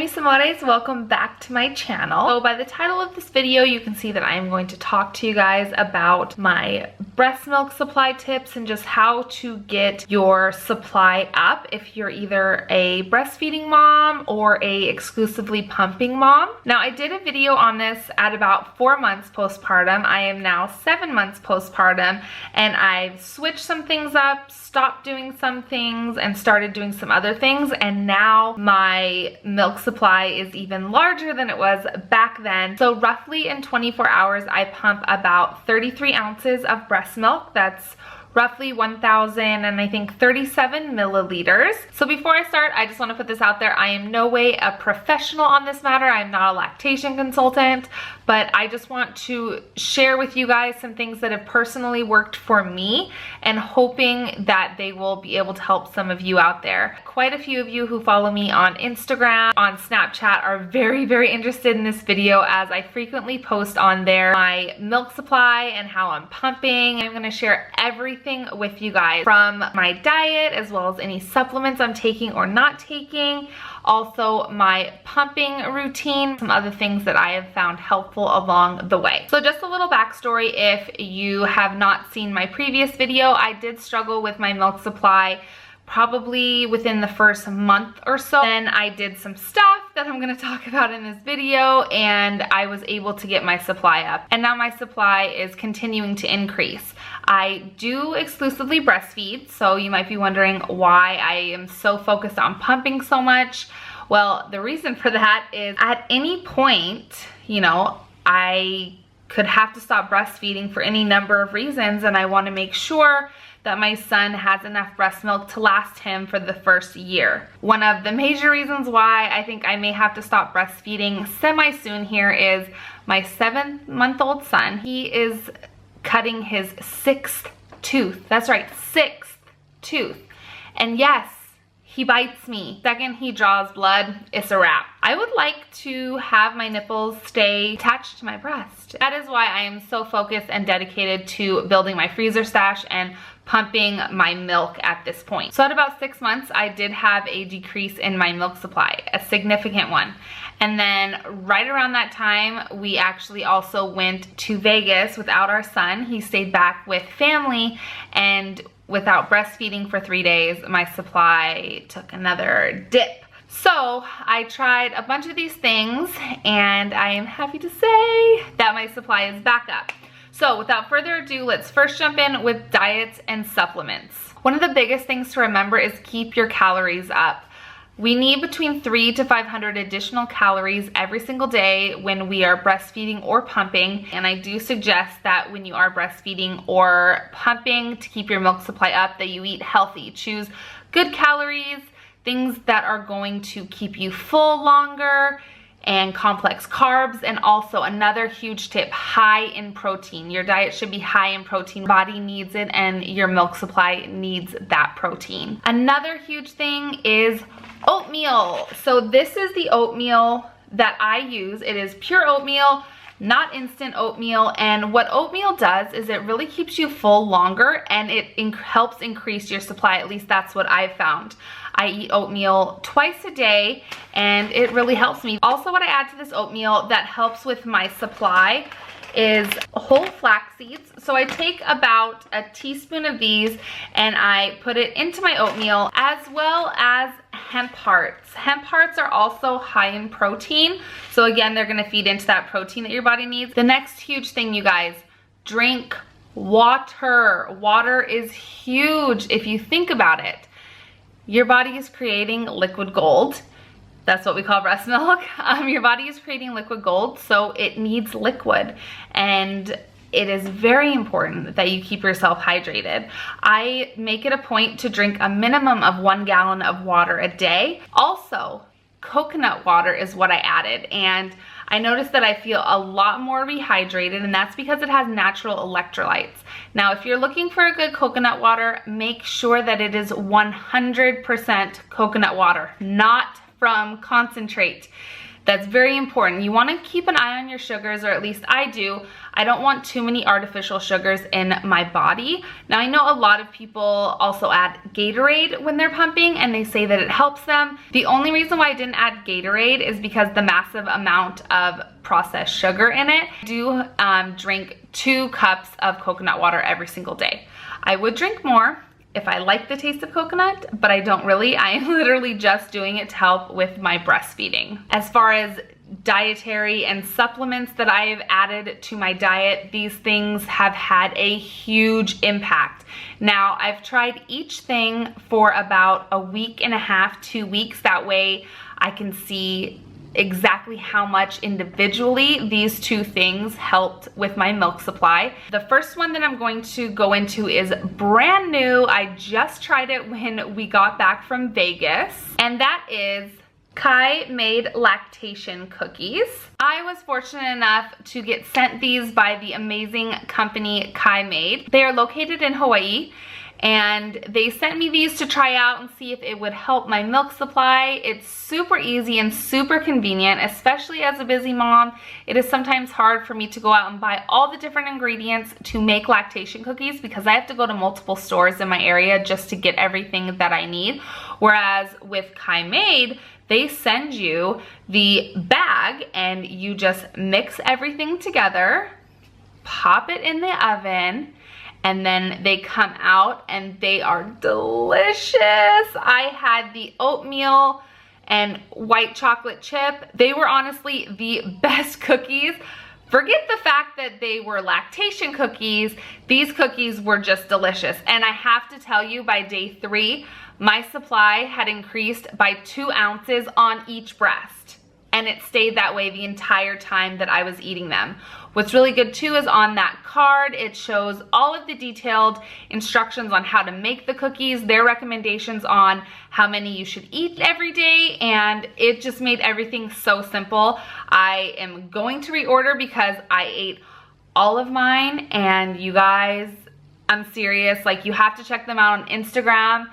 mis amores, welcome back to my channel. So by the title of this video, you can see that I am going to talk to you guys about my breast milk supply tips and just how to get your supply up if you're either a breastfeeding mom or a exclusively pumping mom. Now I did a video on this at about 4 months postpartum. I am now 7 months postpartum and I've switched some things up, stopped doing some things and started doing some other things, and now my milk supply is even larger than it was back then. So roughly in 24 hours I pump about 33 ounces of breast milk. That's roughly 1,000 and I think 37 milliliters. So before I start, I just want to put this out there. I am no way a professional on this matter. I'm not a lactation consultant, but I just want to share with you guys some things that have personally worked for me and hoping that they will be able to help some of you out there. Quite a few of you who follow me on Instagram, on Snapchat are very, very interested in this video as I frequently post on there my milk supply and how I'm pumping. I'm going to share everything with you guys, from my diet as well as any supplements I'm taking or not taking, also my pumping routine, some other things that I have found helpful along the way. So just a little backstory, if you have not seen my previous video, I did struggle with my milk supply probably within the first month or so. Then I did some stuff that I'm going to talk about in this video and I was able to get my supply up, and now my supply is continuing to increase. I do exclusively breastfeed, so you might be wondering why I am so focused on pumping so much. Well, the reason for that is at any point, you know, I could have to stop breastfeeding for any number of reasons, and I want to make sure that my son has enough breast milk to last him for the first year. One of the major reasons why I think I may have to stop breastfeeding semi-soon here is my 7-month-old son. He is cutting his 6th tooth. That's right, 6th tooth. And yes, he bites me. Second he draws blood, it's a wrap. I would like to have my nipples stay attached to my breast. That is why I am so focused and dedicated to building my freezer stash and pumping my milk at this point. So at about 6 months, I did have a decrease in my milk supply, a significant one. And then right around that time, we actually also went to Vegas without our son. He stayed back with family, and without breastfeeding for 3 days, my supply took another dip. So I tried a bunch of these things and I am happy to say that my supply is back up. So without further ado, let's first jump in with diets and supplements. One of the biggest things to remember is keep your calories up. We need between 300 to 500 additional calories every single day when we are breastfeeding or pumping. And I do suggest that when you are breastfeeding or pumping, to keep your milk supply up, that you eat healthy. Choose good calories, things that are going to keep you full longer, and complex carbs. And also another huge tip, high in protein. Your diet should be high in protein. Your body needs it and your milk supply needs that protein. Another huge thing is oatmeal. So this is the oatmeal that I use. It is pure oatmeal, not instant oatmeal. And what oatmeal does is it really keeps you full longer and it helps increase your supply. At least that's what I've found. I eat oatmeal twice a day and it really helps me. Also, what I add to this oatmeal that helps with my supply is whole flax seeds. So I take about a teaspoon of these and I put it into my oatmeal, as well as hemp hearts. Hemp hearts are also high in protein. So again, they're gonna feed into that protein that your body needs. The next huge thing, you guys, drink water. Water is huge if you think about it. Your body is creating liquid gold. That's what we call breast milk. Your body is creating liquid gold, so it needs liquid. And it is very important that you keep yourself hydrated. I make it a point to drink a minimum of 1 gallon of water a day. Also, coconut water is what I added, and I noticed that I feel a lot more rehydrated, and that's because it has natural electrolytes. Now, if you're looking for a good coconut water, make sure that it is 100% coconut water, not from concentrate. That's very important. You want to keep an eye on your sugars, or at least I do. I don't want too many artificial sugars in my body. Now, I know a lot of people also add Gatorade when they're pumping, and they say that it helps them. The only reason why I didn't add Gatorade is because the massive amount of processed sugar in it. I do drink 2 cups of coconut water every single day. I would drink more if I like the taste of coconut, but I don't really. I am literally just doing it to help with my breastfeeding. As far as dietary and supplements that I have added to my diet, these things have had a huge impact. Now, I've tried each thing for about a week and a half, 2 weeks. That way I can see exactly how much individually these 2 things helped with my milk supply. The first one that I'm going to go into is brand new. I just tried it when we got back from Vegas, and that is KAIMADE lactation cookies. I was fortunate enough to get sent these by the amazing company KAIMADE. They are located in Hawaii, and they sent me these to try out and see if it would help my milk supply. It's super easy and super convenient, especially as a busy mom. It is sometimes hard for me to go out and buy all the different ingredients to make lactation cookies because I have to go to multiple stores in my area just to get everything that I need. Whereas with KAIMADE, they send you the bag and you just mix everything together, pop it in the oven, and then they come out and they are delicious. I had the oatmeal and white chocolate chip. They were honestly the best cookies. Forget the fact that they were lactation cookies. These cookies were just delicious. And I have to tell you, by day 3, my supply had increased by 2 ounces on each breast. And it stayed that way the entire time that I was eating them. What's really good too is on that card, it shows all of the detailed instructions on how to make the cookies, their recommendations on how many you should eat every day, and it just made everything so simple. I am going to reorder because I ate all of mine, and you guys, I'm serious, like, you have to check them out on Instagram.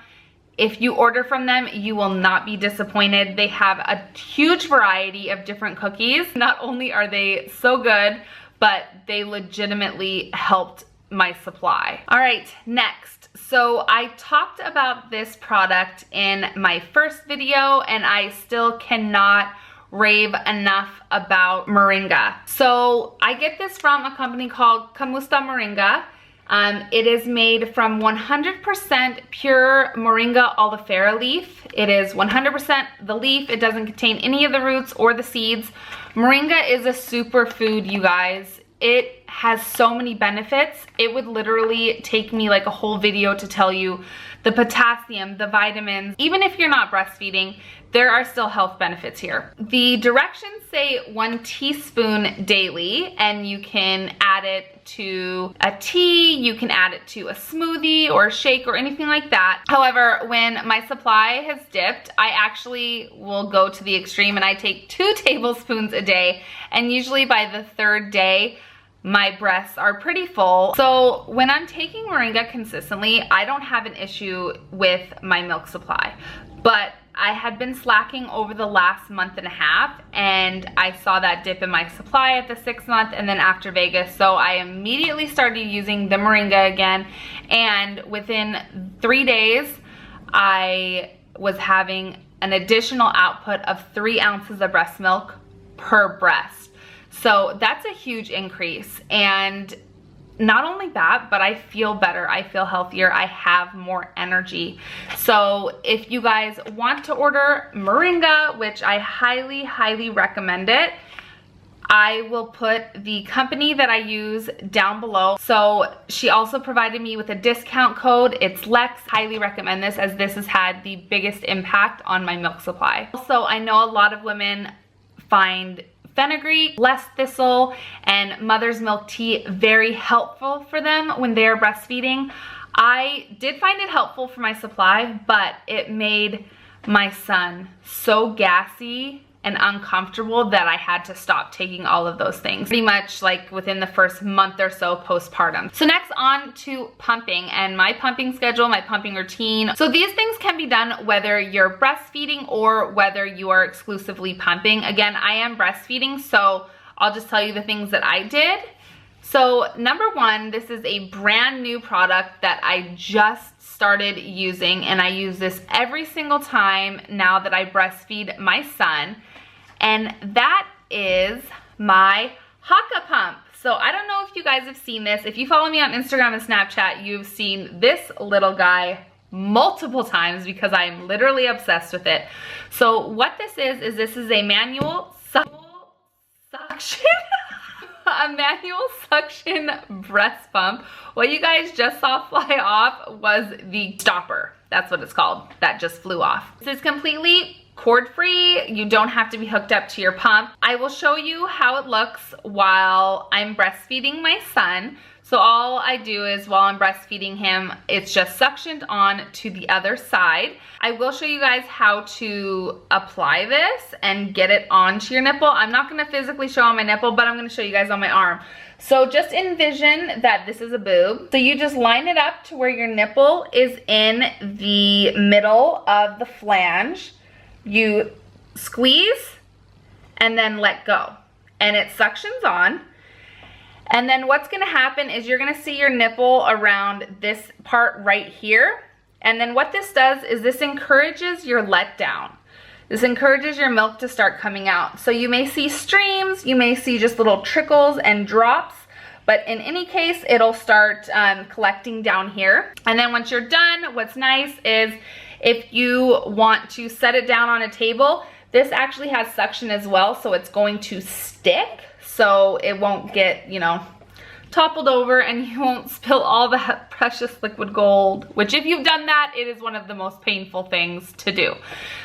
If you order from them, you will not be disappointed. They have a huge variety of different cookies. Not only are they so good, but they legitimately helped my supply. All right, next. So I talked about this product in my first video, and I still cannot rave enough about Moringa. So I get this from a company called KUMUSTA Moringa. It is made from 100% pure Moringa oleifera leaf. It is 100% the leaf. It doesn't contain any of the roots or the seeds. Moringa is a superfood, you guys. It has so many benefits. It would literally take me like a whole video to tell you the potassium, the vitamins. Even if you're not breastfeeding, there are still health benefits here. The directions say 1 teaspoon daily, and you can add it to a tea, you can add it to a smoothie or a shake or anything like that. However, when my supply has dipped, I actually will go to the extreme and I take 2 tablespoons a day, and usually by the 3rd day, my breasts are pretty full. So when I'm taking Moringa consistently, I don't have an issue with my milk supply. But I had been slacking over the last month and a half, and I saw that dip in my supply at the 6th month and then after Vegas. So I immediately started using the Moringa again, and within 3 days, I was having an additional output of 3 ounces of breast milk per breast. So that's a huge increase, and not only that, but I feel better, I feel healthier, I have more energy. So if you guys want to order Moringa, which I highly, highly recommend it, I will put the company that I use down below. So she also provided me with a discount code. It's LEX. Highly recommend this, as this has had the biggest impact on my milk supply. Also, I know a lot of women find fenugreek, less thistle, and mother's milk tea very helpful for them when they're breastfeeding. I did find it helpful for my supply, but it made my son so gassy and uncomfortable that I had to stop taking all of those things pretty much like within the first month or so postpartum. So next on to pumping and my pumping schedule, my pumping routine. So these things can be done whether you're breastfeeding or whether you are exclusively pumping. Again, I am breastfeeding, so I'll just tell you the things that I did. So number one, this is a brand new product that I just started using, and I use this every single time now that I breastfeed my son, and that is my HAAKAA pump. So I don't know if you guys have seen this. If you follow me on Instagram and Snapchat, you've seen this little guy multiple times because I am literally obsessed with it. So what this is a manual suction a manual suction breast pump. What you guys just saw fly off was the stopper. That's what it's called. That just flew off. This is completely cord-free. You don't have to be hooked up to your pump. I will show you how it looks while I'm breastfeeding my son. So all I do is while I'm breastfeeding him, it's just suctioned on to the other side. I will show you guys how to apply this and get it onto your nipple. I'm not gonna physically show on my nipple, but I'm gonna show you guys on my arm. So just envision that this is a boob. So you just line it up to where your nipple is in the middle of the flange. You squeeze and then let go. And it suctions on. And then what's gonna happen is you're gonna see your nipple around this part right here. And then what this does is this encourages your letdown. This encourages your milk to start coming out. So you may see streams, you may see just little trickles and drops, but in any case, it'll start collecting down here. And then once you're done, what's nice is if you want to set it down on a table, this actually has suction as well, so it's going to stick. So it won't get, you know, toppled over and you won't spill all that precious liquid gold, which if you've done that, it is one of the most painful things to do.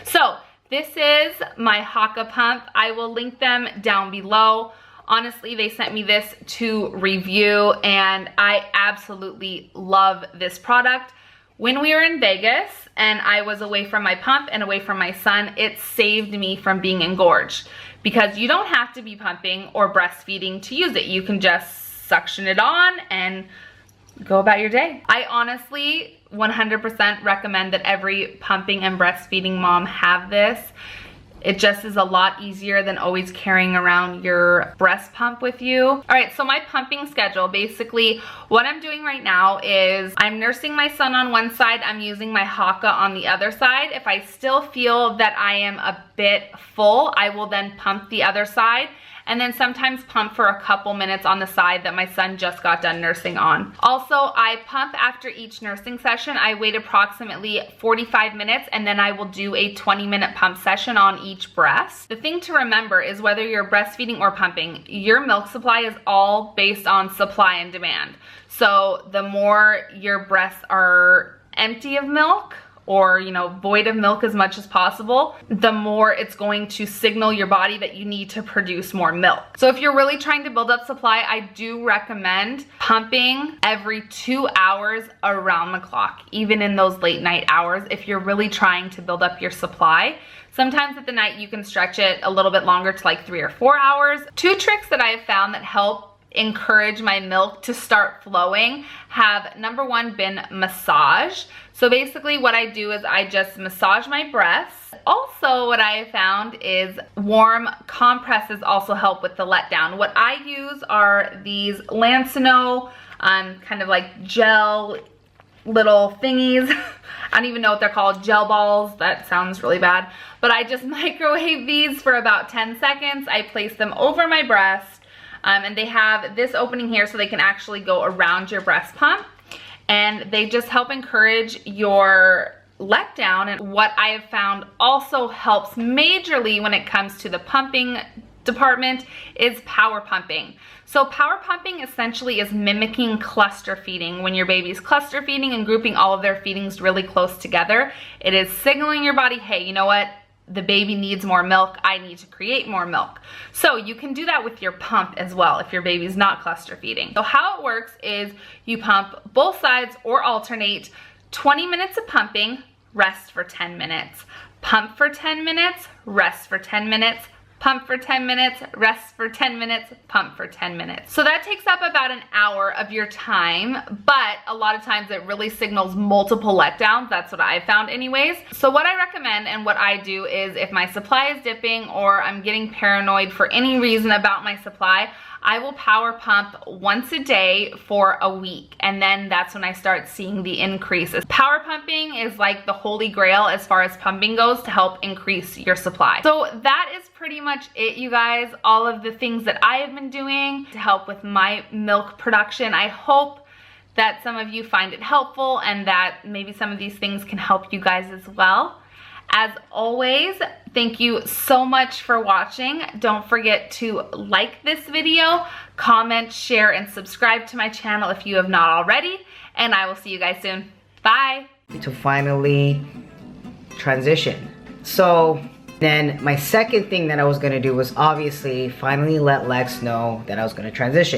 So this is my HAAKAA pump. I will link them down below. Honestly, they sent me this to review and I absolutely love this product. When we were in Vegas and I was away from my pump and away from my son, it saved me from being engorged because you don't have to be pumping or breastfeeding to use it. You can just suction it on and go about your day. I honestly 100% recommend that every pumping and breastfeeding mom have this. It just is a lot easier than always carrying around your breast pump with you. All right, so my pumping schedule, basically what I'm doing right now is I'm nursing my son on one side, I'm using my HAAKAA on the other side. If I still feel that I am a bit full, I will then pump the other side, and then sometimes pump for a couple minutes on the side that my son just got done nursing on. Also, I pump after each nursing session. I wait approximately 45 minutes and then I will do a 20-minute pump session on each breast. The thing to remember is whether you're breastfeeding or pumping, your milk supply is all based on supply and demand. So the more your breasts are empty of milk, or, you know, void of milk as much as possible, the more it's going to signal your body that you need to produce more milk. So if you're really trying to build up supply, I do recommend pumping every 2 hours around the clock, even in those late night hours, if you're really trying to build up your supply. Sometimes at the night you can stretch it a little bit longer to like 3 or 4 hours. 2 tricks that I have found that help encourage my milk to start flowing have, number one, been massage. So basically what I do is I just massage my breasts. Also what I have found is warm compresses also help with the letdown. What I use are these Lancino kind of like gel little thingies. I don't even know what they're called, gel balls. That sounds really bad. But I just microwave these for about 10 seconds. I place them over my breast. And they have this opening here so they can actually go around your breast pump. And they just help encourage your letdown. And what I have found also helps majorly when it comes to the pumping department is power pumping. So power pumping essentially is mimicking cluster feeding. When your baby's cluster feeding and grouping all of their feedings really close together, it is signaling your body, hey, you know what? The baby needs more milk, I need to create more milk. So you can do that with your pump as well if your baby's not cluster feeding. So how it works is you pump both sides or alternate 20 minutes of pumping, rest for 10 minutes. Pump for 10 minutes, rest for 10 minutes, pump for 10 minutes, rest for 10 minutes, pump for 10 minutes. So that takes up about an hour of your time, but a lot of times it really signals multiple letdowns. That's what I've found anyways. So what I recommend and what I do is if my supply is dipping or I'm getting paranoid for any reason about my supply, I will power pump once a day for a week, and then that's when I start seeing the increases. Power pumping is like the holy grail as far as pumping goes to help increase your supply. So that is pretty much it, you guys. All of the things that I have been doing to help with my milk production. I hope that some of you find it helpful and that maybe some of these things can help you guys as well. As always, thank you so much for watching. Don't forget to like this video, comment, share, and subscribe to my channel if you have not already. And I will see you guys soon. Bye. To finally transition. So then my second thing that I was gonna do was obviously finally let Lex know that I was gonna transition.